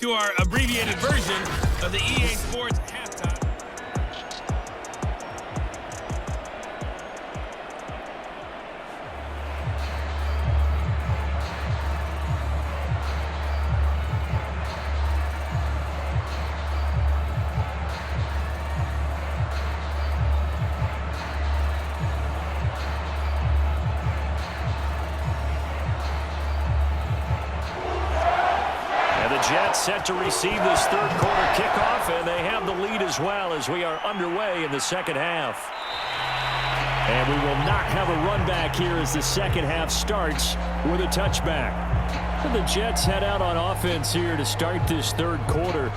To our abbreviated version of the EA Sports halftime. Jets set to receive this third quarter kickoff, and they have the lead as well as we are underway in the second half. And we will not have a run back here as the second half starts with a touchback. And the Jets head out on offense here to start this third quarter.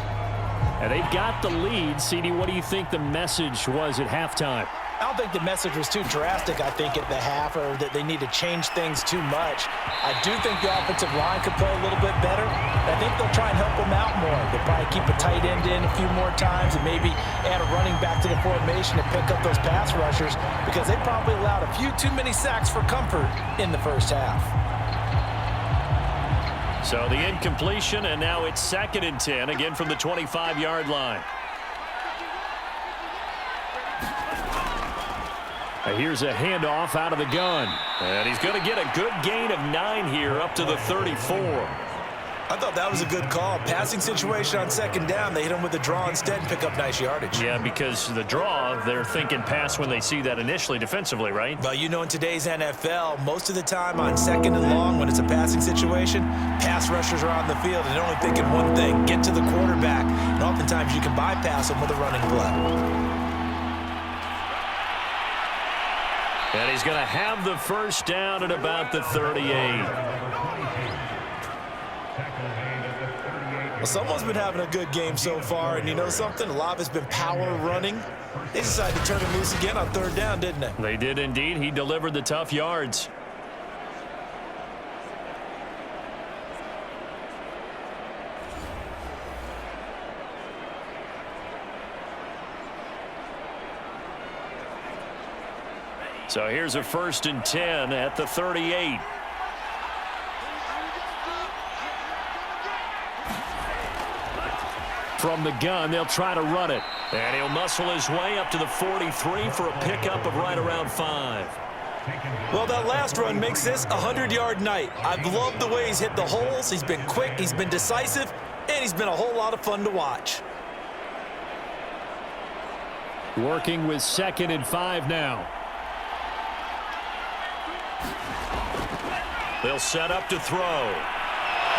And they've got the lead. CD, what do you think the message was at halftime? I don't think the message was too drastic, I think, at the half, or that they need to change things too much. I do think the offensive line could play a little bit better. I think they'll try and help them out more. They'll probably keep a tight end in a few more times and maybe add a running back to the formation to pick up those pass rushers, because they probably allowed a few too many sacks for comfort in the first half. So the incompletion, and now it's 2nd and 10, again from the 25-yard line. Here's a handoff out of the gun. And he's going to get a good gain of 9 here up to the 34. I thought that was a good call. Passing situation on 2nd down. They hit him with a draw instead and pick up nice yardage. Yeah, because the draw, they're thinking pass when they see that initially defensively, right? Well, you know, in today's NFL, most of the time on 2nd and long, when it's a passing situation, pass rushers are on the field and they're only thinking one thing: get to the quarterback. And oftentimes you can bypass them with a running play. And he's going to have the first down at about the 38. Well, someone's been having a good game so far, and you know something? A lot of it's been power running. They decided to turn him loose again on 3rd down, didn't they? They did indeed. He delivered the tough yards. So here's a 1st and 10 at the 38. From the gun, they'll try to run it. And he'll muscle his way up to the 43 for a pickup of right around 5. Well, that last run makes this a 100-yard night. I've loved the way he's hit the holes. He's been quick, he's been decisive, and he's been a whole lot of fun to watch. Working with 2nd and 5 now. They'll set up to throw.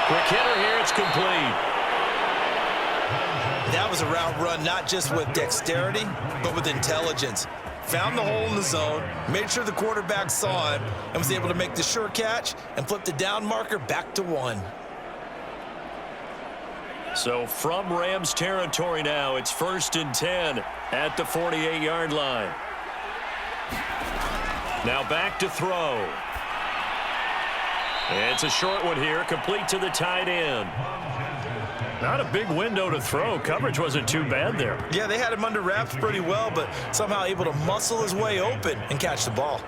Quick hitter here, it's complete. That was a route run not just with dexterity, but with intelligence. Found the hole in the zone, made sure the quarterback saw him, and was able to make the sure catch and flip the down marker back to 1. So from Rams territory now, it's 1st and 10 at the 48-yard line. Now back to throw. It's a short one here, complete to the tight end. Not a big window to throw. Coverage wasn't too bad there. Yeah, they had him under wraps pretty well, but somehow able to muscle his way open and catch the ball.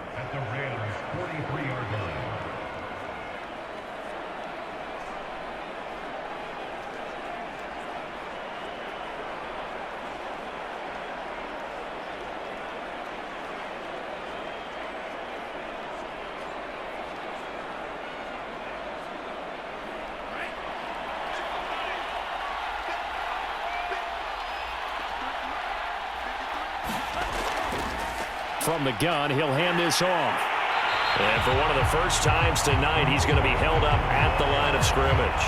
From the gun, he'll hand this off. And for one of the first times tonight, he's going to be held up at the line of scrimmage.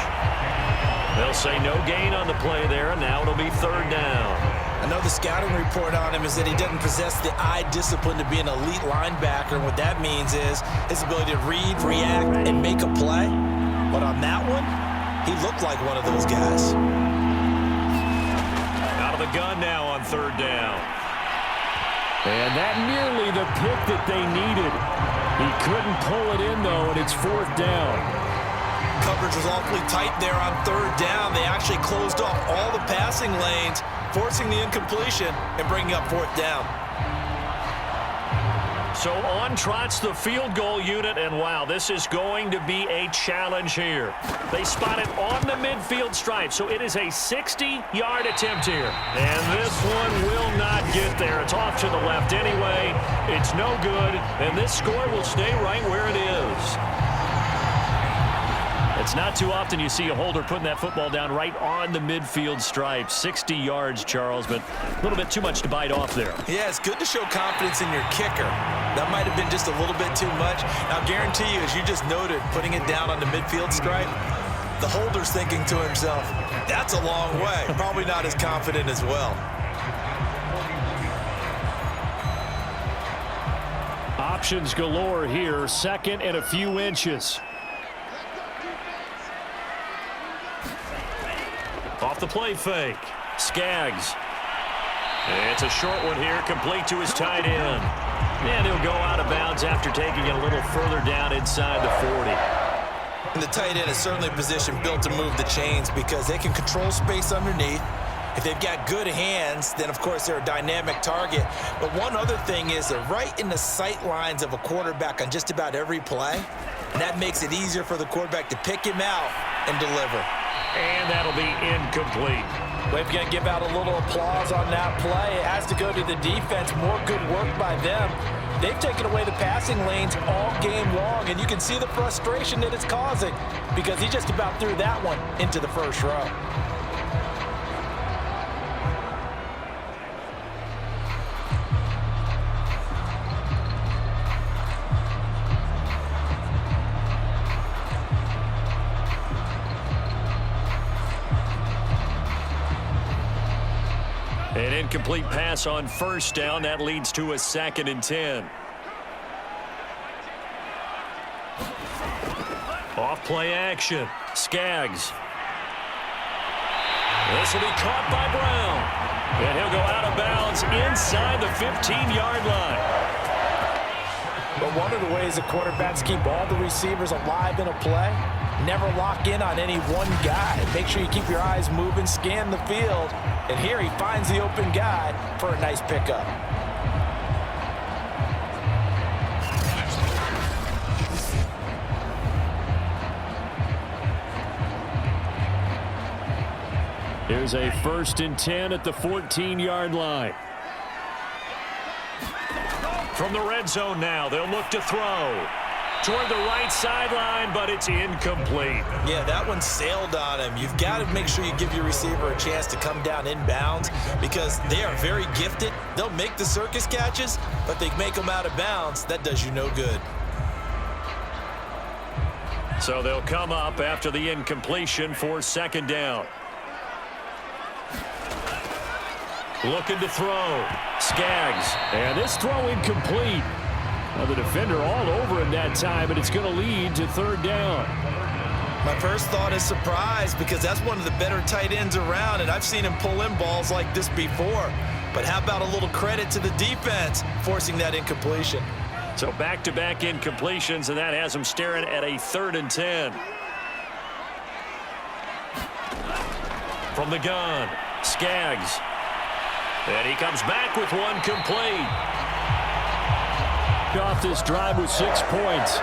They'll say no gain on the play there, and now it'll be 3rd down. I know the scouting report on him is that he doesn't possess the eye discipline to be an elite linebacker. And what that means is his ability to read, react, and make a play. But on that one, he looked like one of those guys. Out of the gun now on 3rd down. And that nearly the pick that they needed. He couldn't pull it in, though, and it's 4th down. Coverage was awfully tight there on 3rd down. They actually closed off all the passing lanes, forcing the incompletion and bringing up 4th down. So on trots the field goal unit, and wow, this is going to be a challenge here. They spot it on the midfield stripe, so it is a 60-yard attempt here. And this one will not get there. It's off to the left anyway. It's no good, and this score will stay right where it is. It's not too often you see a holder putting that football down right on the midfield stripe. 60 yards, Charles, but a little bit too much to bite off there. Yeah, it's good to show confidence in your kicker. That might have been just a little bit too much. Now, guarantee you, as you just noted, putting it down on the midfield stripe, the holder's thinking to himself, that's a long way. Probably not as confident as well. Options galore here. Second and a few inches. Off the play fake. Skaggs. It's a short one here, complete to his tight end. And he'll go out of bounds after taking it a little further down inside the 40. And the tight end is certainly a position built to move the chains because they can control space underneath. If they've got good hands, then of course they're a dynamic target. But one other thing is they're right in the sight lines of a quarterback on just about every play. And that makes it easier for the quarterback to pick him out and deliver. And that'll be incomplete. We're going to give out a little applause on that play. It has to go to the defense. More good work by them. They've taken away the passing lanes all game long, and you can see the frustration that it's causing because he just about threw that one into the first row. An incomplete pass on first down. That leads to a 2nd and 10. Off play action. Skaggs. This will be caught by Brown. And he'll go out of bounds inside the 15-yard line. But one of the ways the quarterbacks keep all the receivers alive in a play, never lock in on any one guy. Make sure you keep your eyes moving, scan the field. And here he finds the open guy for a nice pickup. Here's a 1st and 10 at the 14-yard line. From the red zone now, they'll look to throw. Toward the right sideline, but it's incomplete. Yeah, that one sailed on him. You've got to make sure you give your receiver a chance to come down inbounds because they are very gifted. They'll make the circus catches, but they make them out of bounds. That does you no good. So they'll come up after the incompletion for 2nd down. Looking to throw. Skaggs. And this throw incomplete. Well, the defender all over him that time, but it's going to lead to 3rd down. My first thought is surprise because that's one of the better tight ends around, and I've seen him pull in balls like this before. But how about a little credit to the defense forcing that incompletion? So back-to-back incompletions, and that has him staring at a 3rd and 10. From the gun, Skaggs. And he comes back with one complete. Off this drive with 6 points.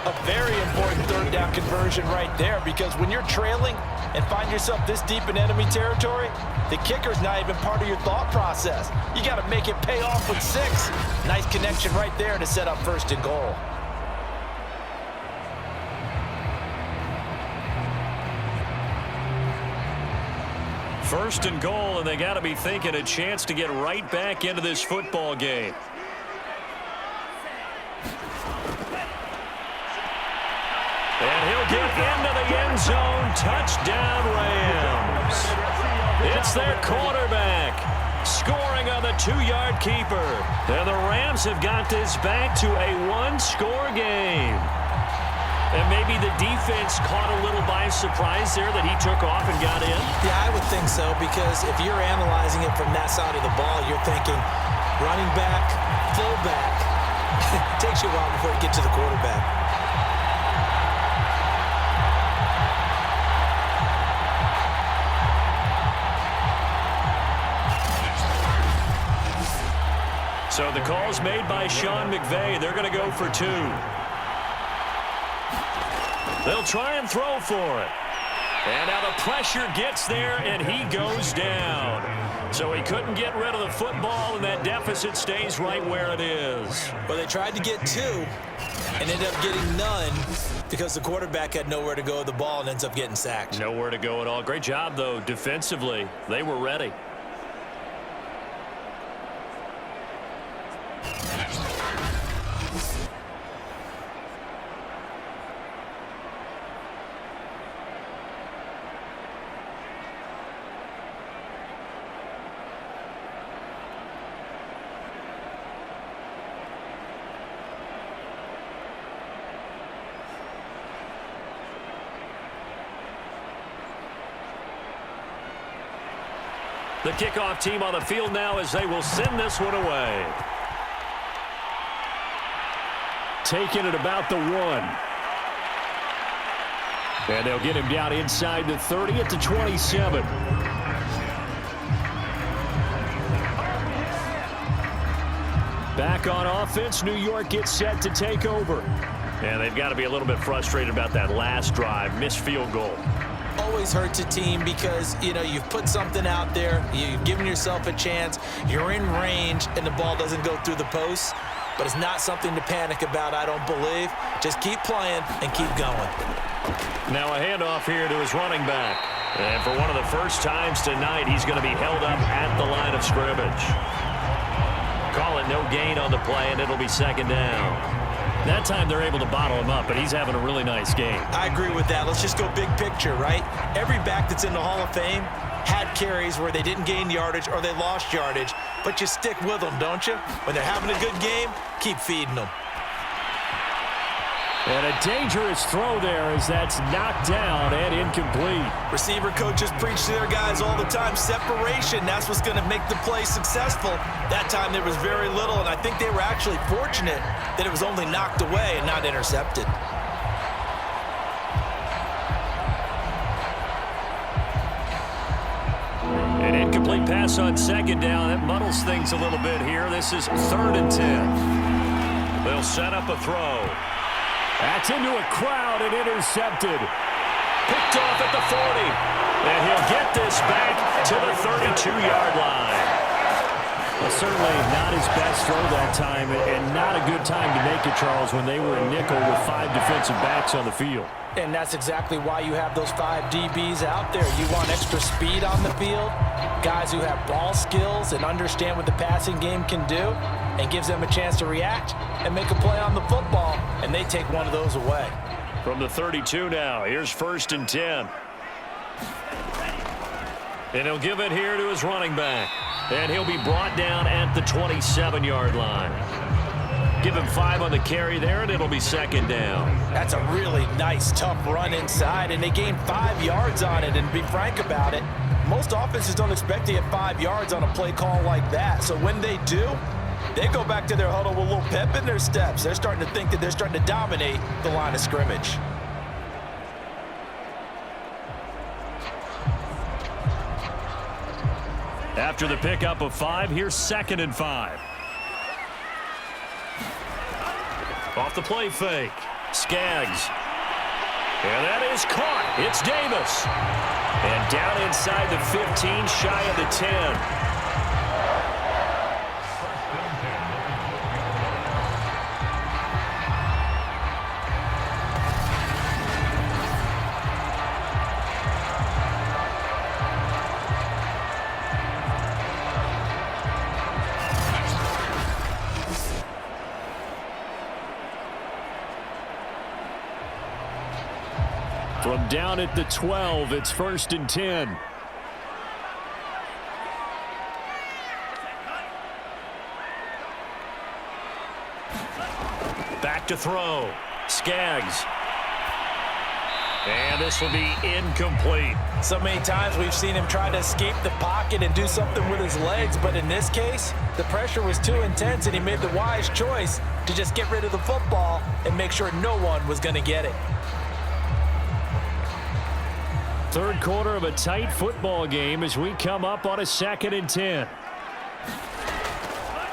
A very important 3rd down conversion right there because when you're trailing and find yourself this deep in enemy territory, the kicker's not even part of your thought process. You got to make it pay off with 6. Nice connection right there to set up 1st and goal. First and goal, and they got to be thinking a chance to get right back into this football game. And he'll get into the end zone. Touchdown, Rams. It's their quarterback scoring on the 2-yard keeper. And the Rams have got this back to a 1-score game. And maybe the defense caught a little by surprise there that he took off and got in. Yeah, I would think so because if you're analyzing it from that side of the ball, you're thinking running back, fullback. It takes you a while before you get to the quarterback. So the call's made by Sean McVay. They're going to go for 2. They'll try and throw for it. And now the pressure gets there, and he goes down. So he couldn't get rid of the football, and that deficit stays right where it is. Well, they tried to get 2 and ended up getting none because the quarterback had nowhere to go with the ball and ends up getting sacked. Nowhere to go at all. Great job, though, defensively. They were ready. The kickoff team on the field now as they will send this one away. Taking it about the 1. And they'll get him down inside the 30 at the 27. Back on offense, New York gets set to take over. And they've got to be a little bit frustrated about that last drive, missed field goal. Always hurts a team because, you know, you've put something out there, you've given yourself a chance, you're in range, and the ball doesn't go through the posts. But it's not something to panic about, I don't believe. Just keep playing and keep going. Now a handoff here to his running back. And for one of the first times tonight, he's going to be held up at the line of scrimmage. Call it no gain on the play, and it'll be second down. That time they're able to bottle him up, but he's having a really nice game. I agree with that. Let's just go big picture, right? Every back that's in the Hall of Fame had carries where they didn't gain yardage or they lost yardage, but you stick with them, don't you? When they're having a good game, keep feeding them. And a dangerous throw there as that's knocked down and incomplete. Receiver coaches preach to their guys all the time, separation, that's what's going to make the play successful. That time there was very little, and I think they were actually fortunate that it was only knocked away and not intercepted. An incomplete pass on second down. That muddles things a little bit here. This is 3rd and 10. They'll set up a throw. That's into a crowd and intercepted. Picked off at the 40. And he'll get this back to the 32-yard line. Well, certainly not his best throw that time, and not a good time to make it, Charles, when they were in nickel with 5 defensive backs on the field. And that's exactly why you have those 5 DBs out there. You want extra speed on the field, guys who have ball skills and understand what the passing game can do, and gives them a chance to react and make a play on the football, and they take one of those away. From the 32 now, here's 1st and 10. And he'll give it here to his running back. And he'll be brought down at the 27-yard line. Give him 5 on the carry there, and it'll be second down. That's a really nice, tough run inside, and they gained 5 yards on it. And to be frank about it, most offenses don't expect to get 5 yards on a play call like that. So when they do, they go back to their huddle with a little pep in their steps. They're starting to think that they're starting to dominate the line of scrimmage. After the pickup of 5, here's 2nd and 5. Off the play fake. Skaggs. And that is caught. It's Davis. And down inside the 15, shy of the 10. From down at the 12, it's 1st and 10. Back to throw. Skaggs. And this will be incomplete. So many times we've seen him try to escape the pocket and do something with his legs, but in this case, the pressure was too intense and he made the wise choice to just get rid of the football and make sure no one was going to get it. Third quarter of a tight football game as we come up on a 2nd and 10.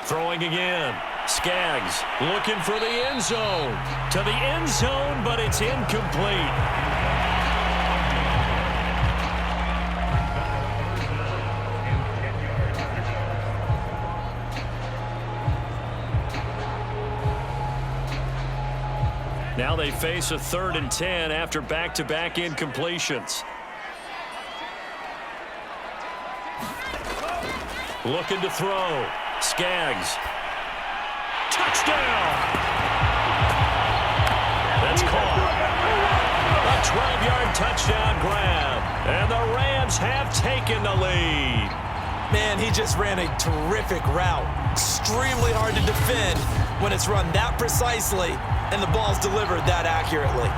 Throwing again. Skaggs looking for the end zone. To the end zone, but it's incomplete. Now they face a 3rd and 10 after back-to-back incompletions. Looking to throw. Skaggs. Touchdown! That's caught. A 12-yard touchdown grab. And the Rams have taken the lead. Man, he just ran a terrific route. Extremely hard to defend when it's run that precisely and the ball's delivered that accurately.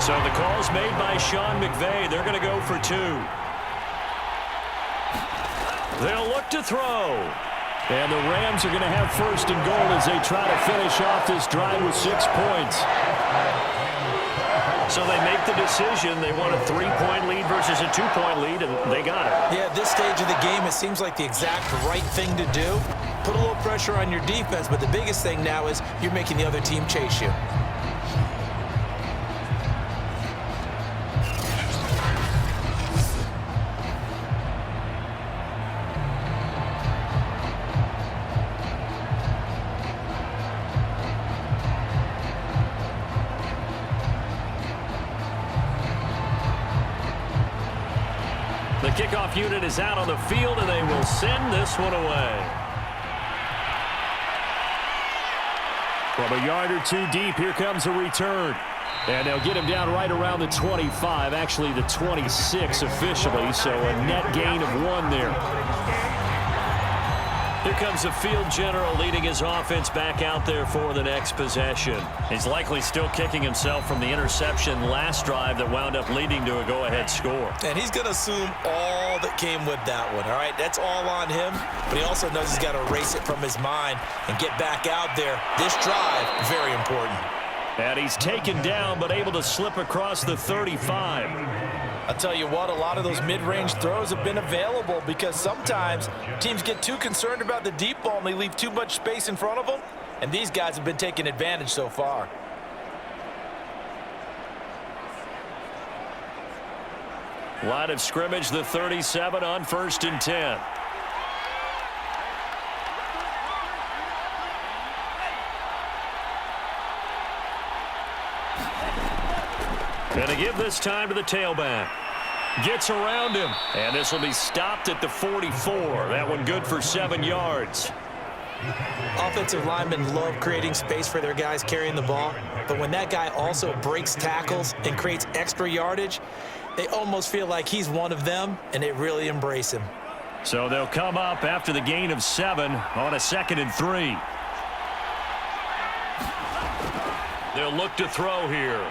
So the call's made by Sean McVay. They're going to go for 2. They'll look to throw. And the Rams are going to have 1st and goal as they try to finish off this drive with 6 points. So they make the decision. They want a 3-point lead versus a 2-point lead, and they got it. Yeah, at this stage of the game, it seems like the exact right thing to do. Put a little pressure on your defense, but the biggest thing now is you're making the other team chase you. The kickoff unit is out on the field, and they will send this one away. From a yard or 2 deep, here comes a return. And they'll get him down right around the 25, actually the 26 officially, so a net gain of 1 there. Here comes the field general leading his offense back out there for the next possession. He's likely still kicking himself from the interception last drive that wound up leading to a go-ahead score. And he's going to assume all that came with that one, all right? That's all on him, but he also knows he's got to erase it from his mind and get back out there. This drive, very important. And he's taken down but able to slip across the 35. I'll tell you what, a lot of those mid-range throws have been available because sometimes teams get too concerned about the deep ball and they leave too much space in front of them, and these guys have been taking advantage so far. Line of scrimmage, the 37 on 1st and 10. And to give this time to the tailback. Gets around him. And this will be stopped at the 44. That one good for 7 yards. Offensive linemen love creating space for their guys carrying the ball. But when that guy also breaks tackles and creates extra yardage, they almost feel like he's one of them, and they really embrace him. So they'll come up after the gain of 7 on a 2nd and 3. They'll look to throw here.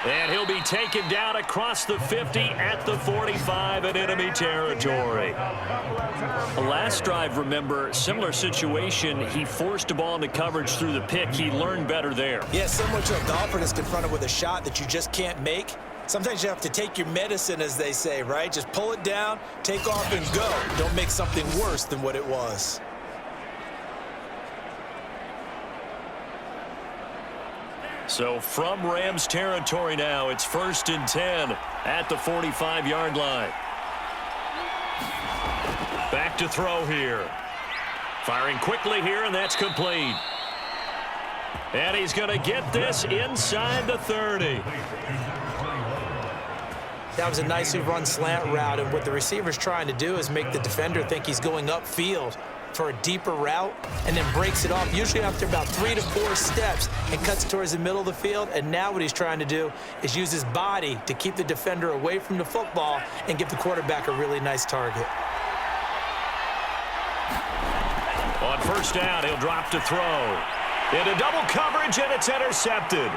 And he'll be taken down across the 50 at the 45 in enemy territory. Last drive, remember, similar situation. He forced a ball into coverage through the pick. He learned better there. Yeah, similar to a golfer that's confronted with a shot that you just can't make. Sometimes you have to take your medicine, as they say, right? Just pull it down, take off, and go. Don't make something worse than what it was. So from Rams territory now, it's 1st and 10 at the 45-yard line. Back to throw here. Firing quickly here, and that's complete. And he's going to get this inside the 30. That was a nicely run slant route, and what the receiver's trying to do is make the defender think he's going upfield for a deeper route and then breaks it off, usually after about 3 to 4 steps, and cuts towards the middle of the field. And now what he's trying to do is use his body to keep the defender away from the football and give the quarterback a really nice target. On 1st down, he'll drop to throw. Into double coverage, and it's intercepted.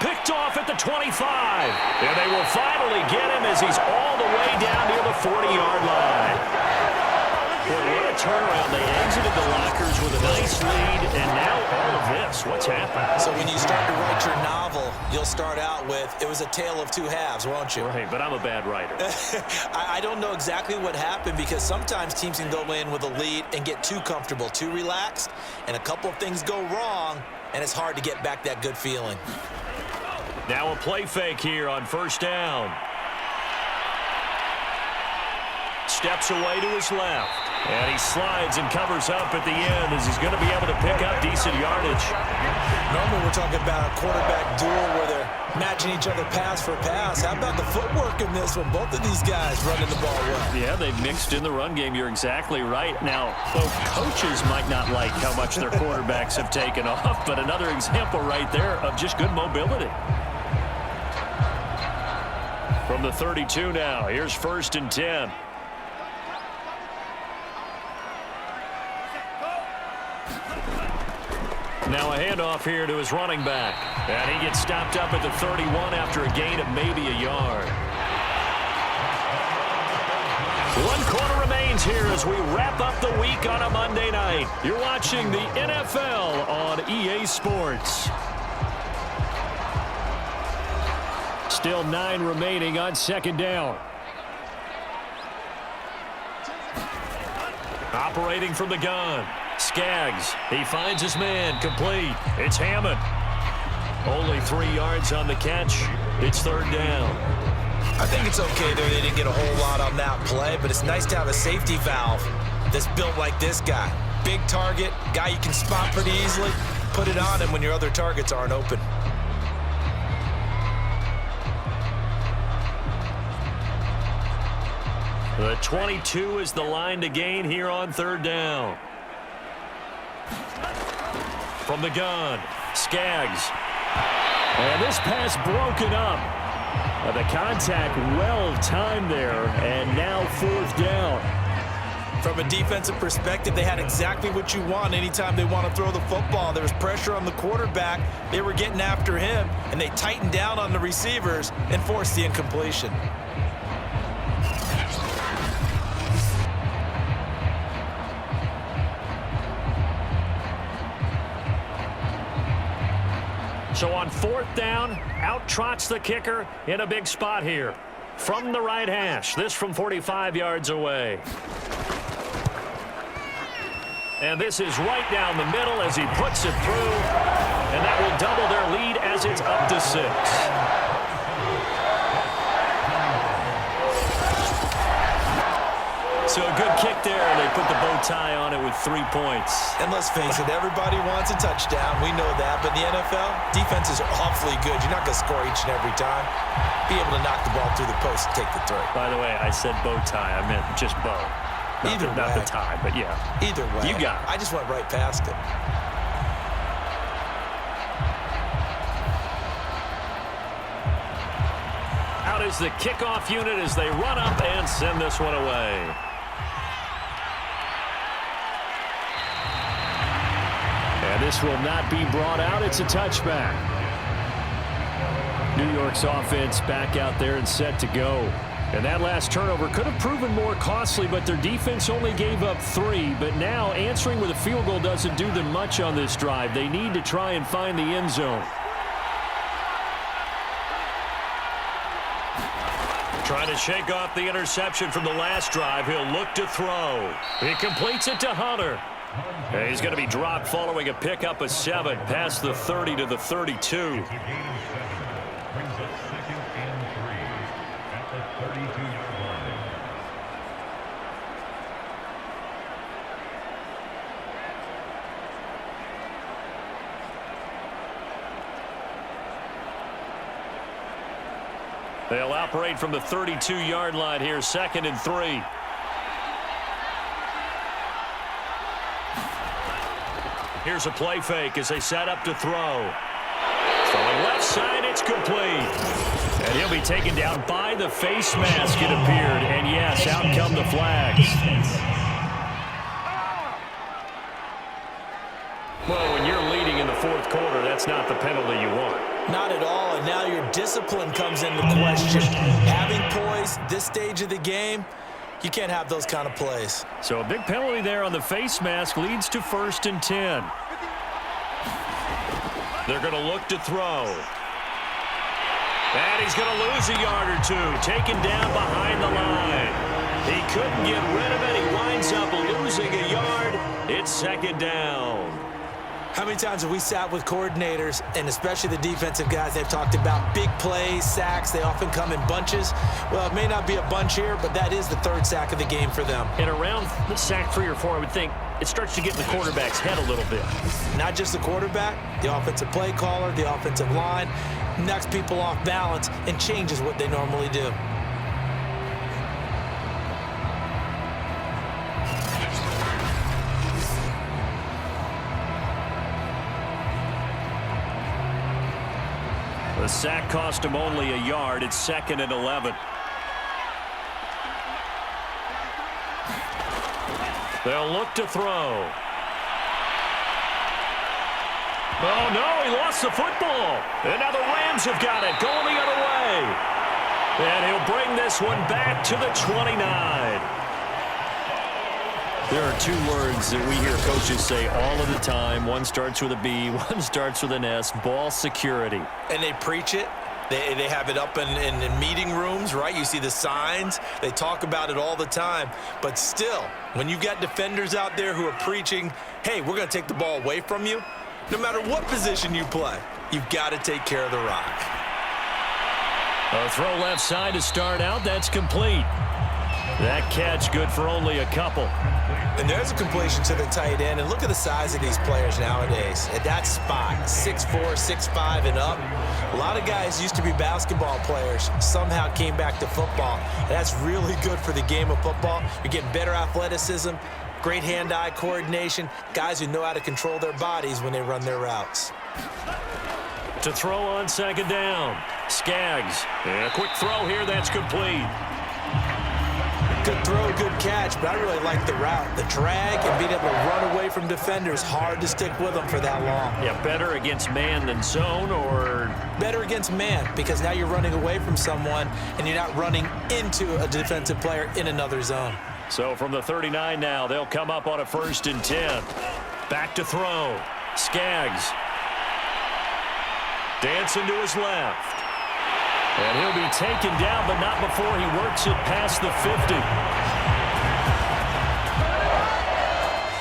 Picked off at the 25. And they will finally get him as he's all the way down near the 40-yard line. Boy, what a turnaround. They exited the lockers with a nice lead, and now all of this. What's happened? So when you start to write your novel, you'll start out with, it was a tale of two halves, won't you? Right, but I'm a bad writer. I don't know exactly what happened because sometimes teams can go in with a lead and get too comfortable, too relaxed, and a couple of things go wrong, and it's hard to get back that good feeling. Now a play fake here on first down. Steps away to his left. And he slides and covers up at the end as he's going to be able to pick up decent yardage. Normally we're talking about a quarterback duel where they're matching each other pass for pass. How about the footwork in this one? Both of these guys running the ball well. Yeah, they've mixed in the run game. You're exactly right. Now, both coaches might not like how much their quarterbacks have taken off, but another example right there of just good mobility. From the 32 now, here's 1st and 10. Now a handoff here to his running back. And he gets stopped up at the 31 after a gain of maybe a yard. 1 quarter remains here as we wrap up the week on a Monday night. You're watching the NFL on EA Sports. Still 9 remaining on 2nd down. Operating from the gun. Skaggs, he finds his man, complete. It's Hammond. Only 3 yards on the catch. It's 3rd down. I think it's okay there. They didn't get a whole lot on that play, but it's nice to have a safety valve that's built like this guy. Big target, guy you can spot pretty easily. Put it on him when your other targets aren't open. The 22 is the line to gain here on 3rd down. From the gun, Skaggs. And this pass broken up. The contact well timed there, and now 4th down. From a defensive perspective, they had exactly what you want anytime they want to throw the football. There was pressure on the quarterback. They were getting after him, and they tightened down on the receivers and forced the incompletion. So on 4th down, out trots the kicker in a big spot here. From the right hash, this from 45 yards away. And this is right down the middle as he puts it through. And that will double their lead as it's up to 6. So a good kick there, and they put the bow tie on it with 3 points. And let's face it, everybody wants a touchdown. We know that. But in the NFL, defenses are awfully good. You're not going to score each and every time. Be able to knock the ball through the post and take the throw. By the way, I said bow tie. I meant just bow. Not the tie, but yeah. Either way. You got it. I just went right past it. Out is the kickoff unit as they run up and send this one away. And this will not be brought out. It's a touchback. New York's offense back out there and set to go. And that last turnover could have proven more costly, but their defense only gave up 3. But now answering with a field goal doesn't do them much on this drive. They need to try and find the end zone. Trying to shake off the interception from the last drive. He'll look to throw. He completes it to Hunter. And he's going to be dropped following a pickup of 7 past the 30 to the 32. They'll operate from the 32-yard line here, 2nd and 3. Here's a play fake as they set up to throw. Throwing left side, it's complete. And he'll be taken down by the face mask, it appeared. And yes, out come the flags. Well, when you're leading in the 4th quarter, that's not the penalty you want. Not at all, and now your discipline comes into question. Having poise this stage of the game, you can't have those kind of plays. So a big penalty there on the face mask leads to 1st and 10. They're going to look to throw. And he's going to lose a yard or two, taken down behind the line. He couldn't get rid of it. He winds up losing a yard. It's 2nd down. How many times have we sat with coordinators, and especially the defensive guys, they've talked about big plays, sacks. They often come in bunches. Well, it may not be a bunch here, but that is the 3rd sack of the game for them. And around the sack 3 or 4, I would think it starts to get in the quarterback's head a little bit. Not just the quarterback, the offensive play caller, the offensive line, knocks people off balance and changes what they normally do. The sack cost him only a yard. It's 2nd and 11. They'll look to throw. Oh, no, he lost the football. And now the Rams have got it, going the other way. And he'll bring this one back to the 29. There are 2 words that we hear coaches say all of the time. One starts with a B, one starts with an S, ball security. And they preach it. They have it up in meeting rooms, right? You see the signs. They talk about it all the time. But still, when you've got defenders out there who are preaching, hey, we're going to take the ball away from you, no matter what position you play, you've got to take care of the rock. A throw left side to start out. That's complete. That catch good for only a couple. And there's a completion to the tight end. And look at the size of these players nowadays. At that spot, 6'4", 6'5", and up. A lot of guys used to be basketball players, somehow came back to football. And that's really good for the game of football. You're getting better athleticism, great hand-eye coordination, guys who know how to control their bodies when they run their routes. To throw on 2nd down. Skaggs. And a quick throw here. That's complete. Good throw, good catch, but I really like the route. The drag and being able to run away from defenders, hard to stick with them for that long. Yeah, better against man than zone, or? Better against man, because now you're running away from someone and you're not running into a defensive player in another zone. So from the 39 now, they'll come up on a 1st and 10. Back to throw. Skaggs. Dancing to his left. And he'll be taken down, but not before he works it past the 50.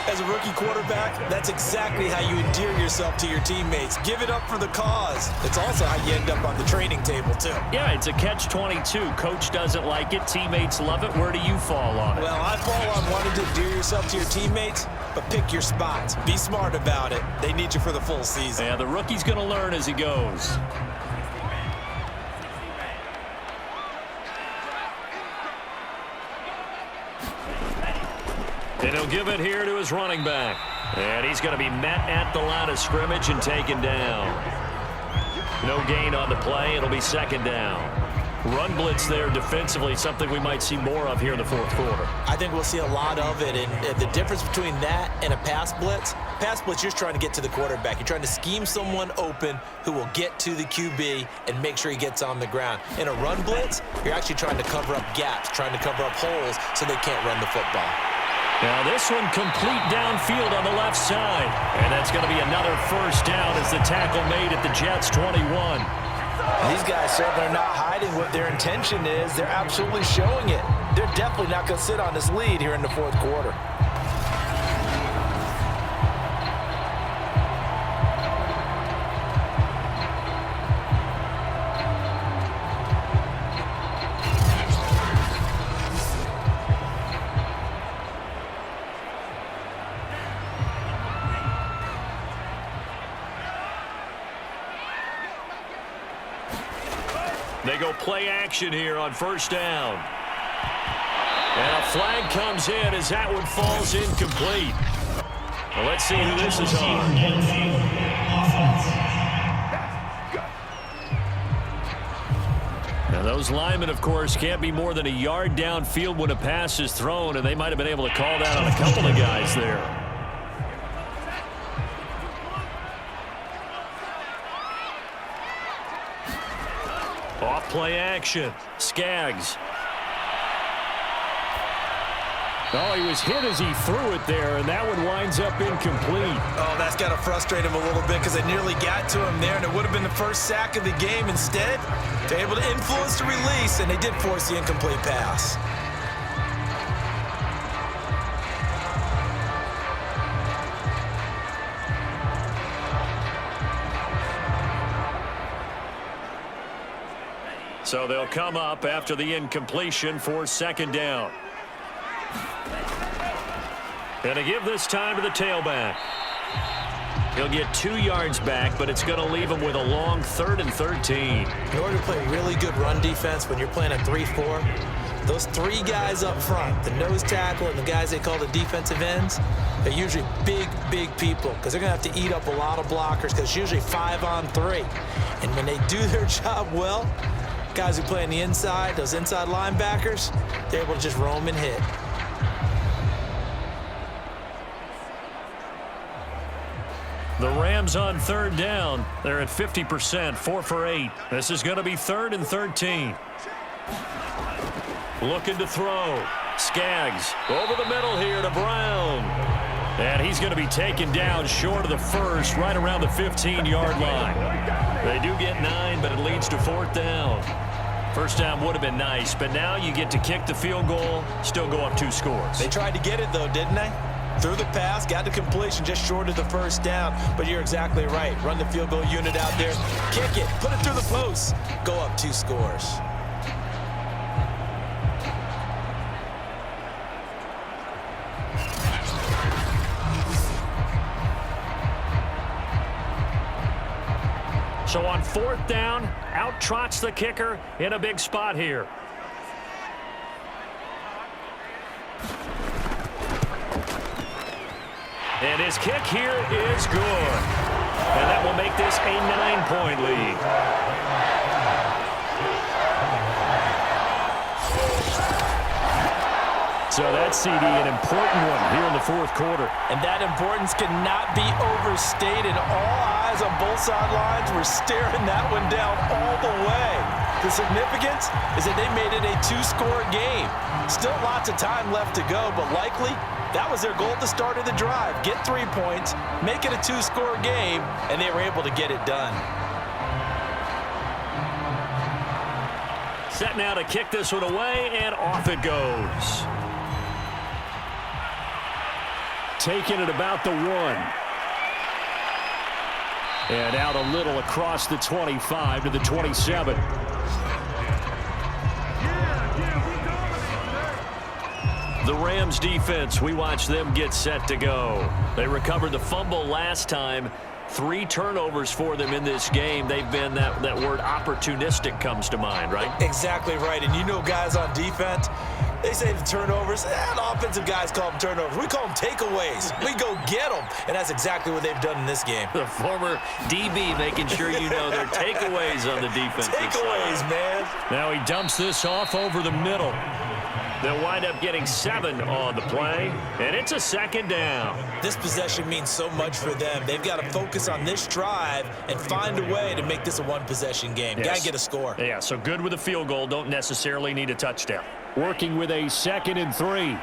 As a rookie quarterback, that's exactly how you endear yourself to your teammates. Give it up for the cause. It's also how you end up on the training table, too. Yeah, it's a catch-22. Coach doesn't like it. Teammates love it. Where do you fall on it? Well, I fall on wanting to endear yourself to your teammates, but pick your spots. Be smart about it. They need you for the full season. Yeah, the rookie's going to learn as he goes. And he'll give it here to his running back. And he's going to be met at the line of scrimmage and taken down. No gain on the play. It'll be 2nd down. Run blitz there defensively, something we might see more of here in the 4th quarter. I think we'll see a lot of it. And the difference between that and a pass blitz, you're just trying to get to the quarterback. You're trying to scheme someone open who will get to the QB and make sure he gets on the ground. In a run blitz, you're actually trying to cover up gaps, trying to cover up holes so they can't run the football. Now this one complete downfield on the left side. And that's going to be another 1st down as the tackle made at the Jets' 21. These guys certainly are not hiding what their intention is. They're absolutely showing it. They're definitely not going to sit on this lead here in the 4th quarter. They go play action here on 1st down. And a flag comes in as that one falls incomplete. Well, let's see who this is on. Now those linemen, of course, can't be more than a yard downfield when a pass is thrown, and they might have been able to call that on a couple of guys there. Play action. Skaggs. Oh, he was hit as he threw it there, and that one winds up incomplete. Oh, that's got to frustrate him a little bit because they nearly got to him there, and it would have been the first sack of the game. Instead, they're able to influence the release, and they did force the incomplete pass. So they'll come up after the incompletion for second down. And to give this time to the tailback. He'll get 2 yards back, but it's going to leave him with a long 3rd and 13. In order to play really good run defense when you're playing a 3-4, those 3 guys up front, the nose tackle and the guys they call the defensive ends, they're usually big people because they're going to have to eat up a lot of blockers because it's usually 5-on-3. And when they do their job well, guys who play on the inside, those inside linebackers, they're able to just roam and hit. The Rams on 3rd down. They're at 50%, 4 for 8. This is going to be 3rd and 13. Looking to throw. Skaggs over the middle here to Brown. And he's going to be taken down short of the first, right around the 15-yard line. They do get 9, but it leads to 4th down. First down would have been nice, but now you get to kick the field goal, still go up 2 scores. They tried to get it, though, didn't they? Threw the pass, got the completion just short of the first down. But you're exactly right. Run the field goal unit out there. Kick it. Put it through the post. Go up 2 scores. So on 4th down, out trots the kicker in a big spot here. And his kick here is good. And that will make this a 9-point lead. So that CD, an important one here in the 4th quarter. And that importance cannot be overstated. All eyes on both sidelines were staring that one down all the way. The significance is that they made it a 2-score game. Still lots of time left to go, but likely that was their goal at the start of the drive. Get 3 points, make it a 2-score game, and they were able to get it done. Set now to kick this one away, and off it goes. Taking it about the 1. And out a little across the 25 to the 27. The Rams defense, we watch them get set to go. They recovered the fumble last time. 3 turnovers for them in this game. They've been, that word opportunistic comes to mind, right? Exactly right. And you know guys on defense, they say the turnovers, the offensive guys call them turnovers. We call them takeaways. We go get them. And that's exactly what they've done in this game. The former DB making sure you know they're takeaways on the defensive takeaways, side. man. Now he dumps this off over the middle. They'll wind up getting 7 on the play, and it's a 2nd down. This possession means so much for them. They've got to focus on this drive and find a way to make this a 1-possession game. Yes. Got to get a score. Yeah, so good with a field goal. Don't necessarily need a touchdown. Working with a 2nd and 3.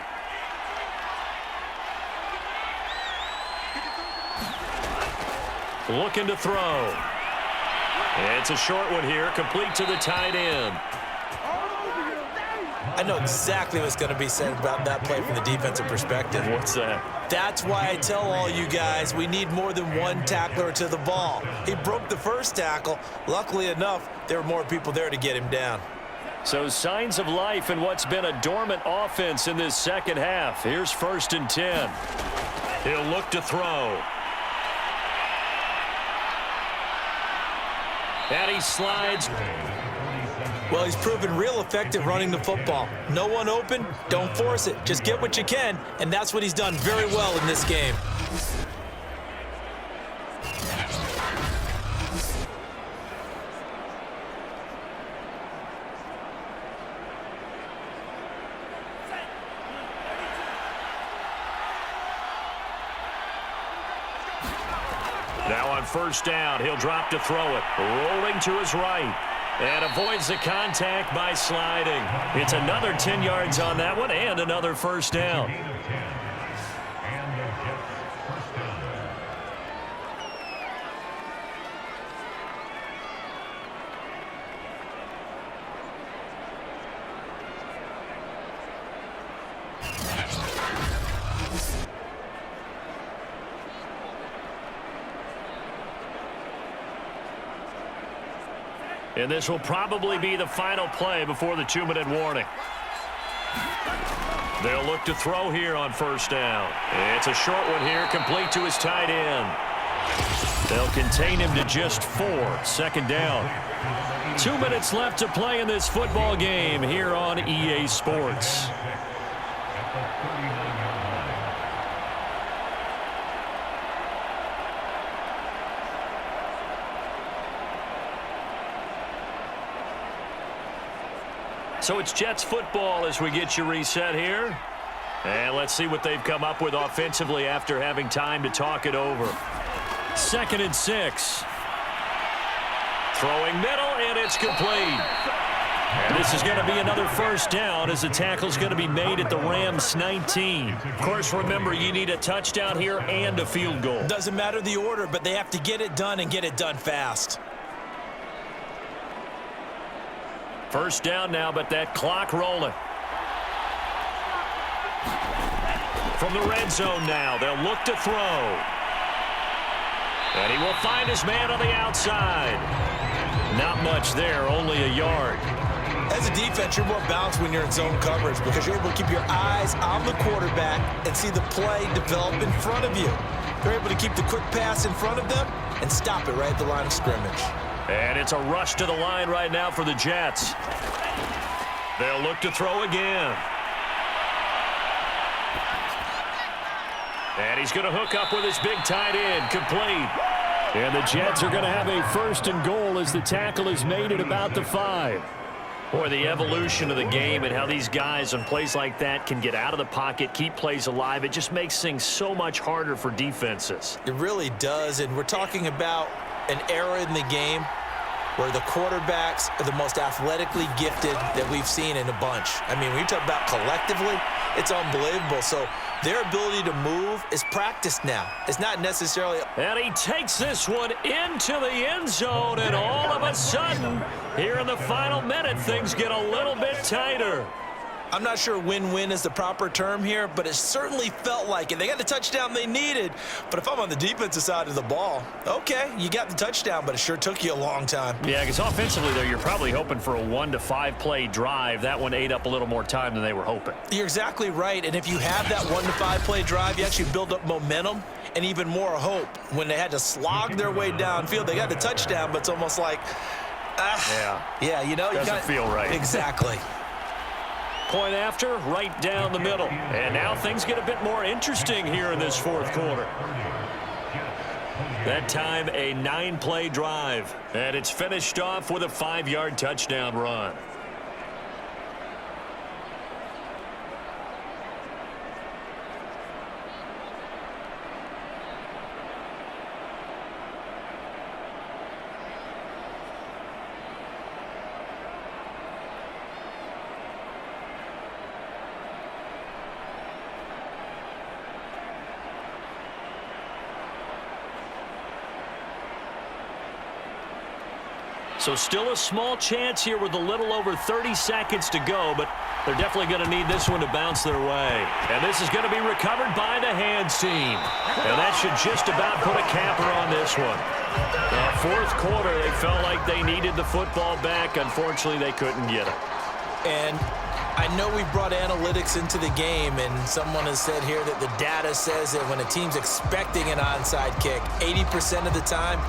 Looking to throw. It's a short one here, complete to the tight end. I know exactly what's going to be said about that play from the defensive perspective. What's that? That's why I tell all you guys we need more than 1 tackler to the ball. He broke the first tackle. Luckily enough, there were more people there to get him down. So signs of life in what's been a dormant offense in this 2nd half. Here's 1st and 10. He'll look to throw. And he slides. Well, he's proven real effective running the football. No one open, don't force it. Just get what you can, and that's what he's done very well in this game. Now on 1st down, he'll drop to throw it. Rolling to his right. And avoids the contact by sliding. It's another 10 yards on that one and another first down. And this will probably be the final play before the 2-minute warning. They'll look to throw here on first down. It's a short one here, complete to his tight end. They'll contain him to just 4, second down. 2 minutes left to play in this football game here on EA Sports. So it's Jets football as we get you reset here. And let's see what they've come up with offensively after having time to talk it over. 2nd and 6. Throwing middle, and it's complete. And this is going to be another first down as the tackle's going to be made at the Rams 19. Of course, remember, you need a touchdown here and a field goal. Doesn't matter the order, but they have to get it done and get it done fast. First down now, but that clock rolling. From the red zone now, they'll look to throw. And he will find his man on the outside. Not much there, only a yard. As a defense, you're more balanced when you're in zone coverage because you're able to keep your eyes on the quarterback and see the play develop in front of you. You're able to keep the quick pass in front of them and stop it right at the line of scrimmage. And it's a rush to the line right now for the Jets. They'll look to throw again. And he's going to hook up with his big tight end, complete. And the Jets are going to have a 1st and goal as the tackle is made at about the 5. Boy, the evolution of the game and how these guys on plays like that can get out of the pocket, keep plays alive, it just makes things so much harder for defenses. It really does, and we're talking about an era in the game where the quarterbacks are the most athletically gifted that we've seen in a bunch. I mean, when you talk about collectively, it's unbelievable. So their ability to move is practiced now. It's not necessarily... And he takes this one into the end zone, and all of a sudden, here in the final minute, things get a little bit tighter. I'm not sure win-win is the proper term here, but it certainly felt like it. They got the touchdown they needed, but if I'm on the defensive side of the ball, okay, you got the touchdown, but it sure took you a long time. Yeah, because offensively there, you're probably hoping for a 1 to 5 play drive. That one ate up a little more time than they were hoping. You're exactly right, and if you have that 1 to 5 play drive, you actually build up momentum and even more hope. When they had to slog their way downfield, they got the touchdown, but it's almost like, yeah, you know, doesn't feel right. Exactly. Point after, right down the middle. And now things get a bit more interesting here in this 4th quarter. That time, a 9-play drive. And it's finished off with a 5-yard touchdown run. So still a small chance here with a little over 30 seconds to go, but they're definitely going to need this one to bounce their way. And this is going to be recovered by the hands team. And that should just about put a capper on this one. Now, 4th quarter, they felt like they needed the football back. Unfortunately, they couldn't get it. And I know we brought analytics into the game, and someone has said here that the data says that when a team's expecting an onside kick, 80% of the time,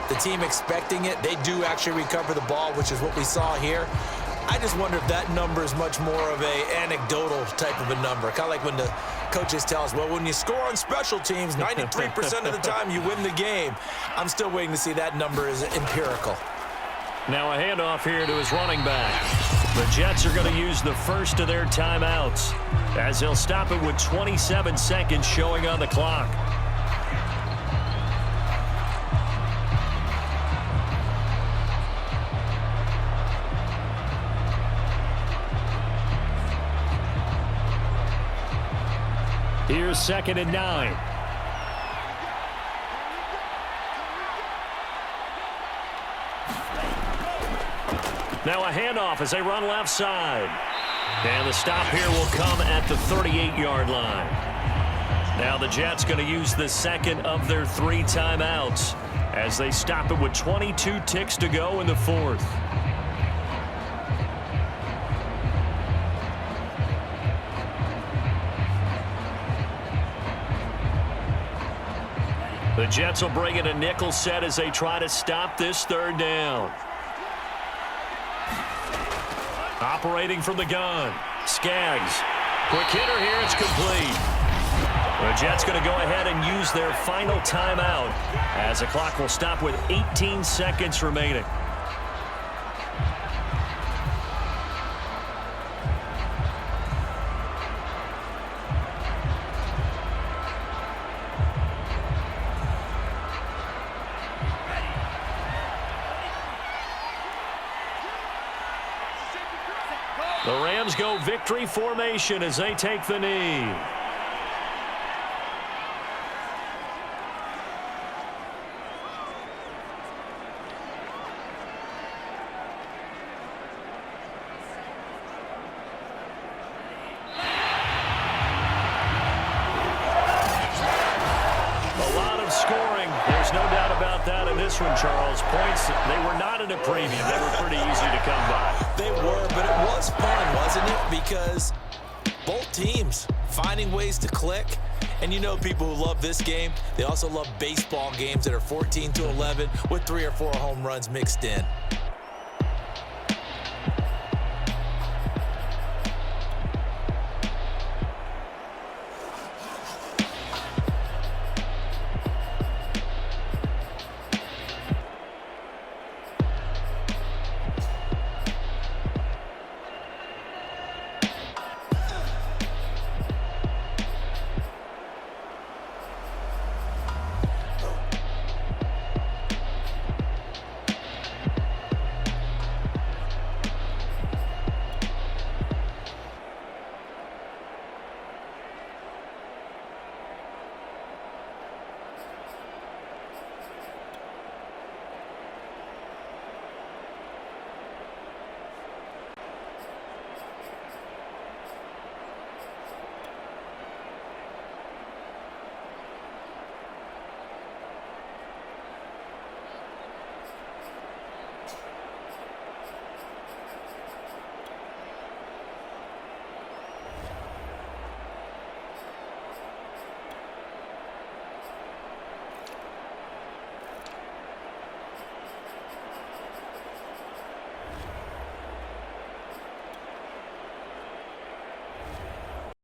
the team expecting it, they do actually recover the ball, which is what we saw here. I just wonder if that number is much more of a anecdotal type of a number. Kind of like when the coaches tell us, well, when you score on special teams, 93% of the time you win the game. I'm still waiting to see that number is empirical. Now a handoff here to his running back. The Jets are going to use the first of their timeouts as they'll stop it with 27 seconds showing on the clock. Here's 2nd and 9. Now a handoff as they run left side. And the stop here will come at the 38-yard line. Now the Jets going to use the second of their 3 timeouts as they stop it with 22 ticks to go in the 4th. The Jets will bring in a nickel set as they try to stop this 3rd down. Operating from the gun, Skaggs. Quick hitter here, it's complete. The Jets going to go ahead and use their final timeout as the clock will stop with 18 seconds remaining. The Rams go victory formation as they take the knee. A lot of scoring. There's no doubt about that in this one, Charles. Points, they were not in a premium. They were pretty easy to come by. They were, but it was fun, wasn't it? Because both teams finding ways to click. And you know people who love this game, they also love baseball games that are 14-11 with 3 or 4 home runs mixed in.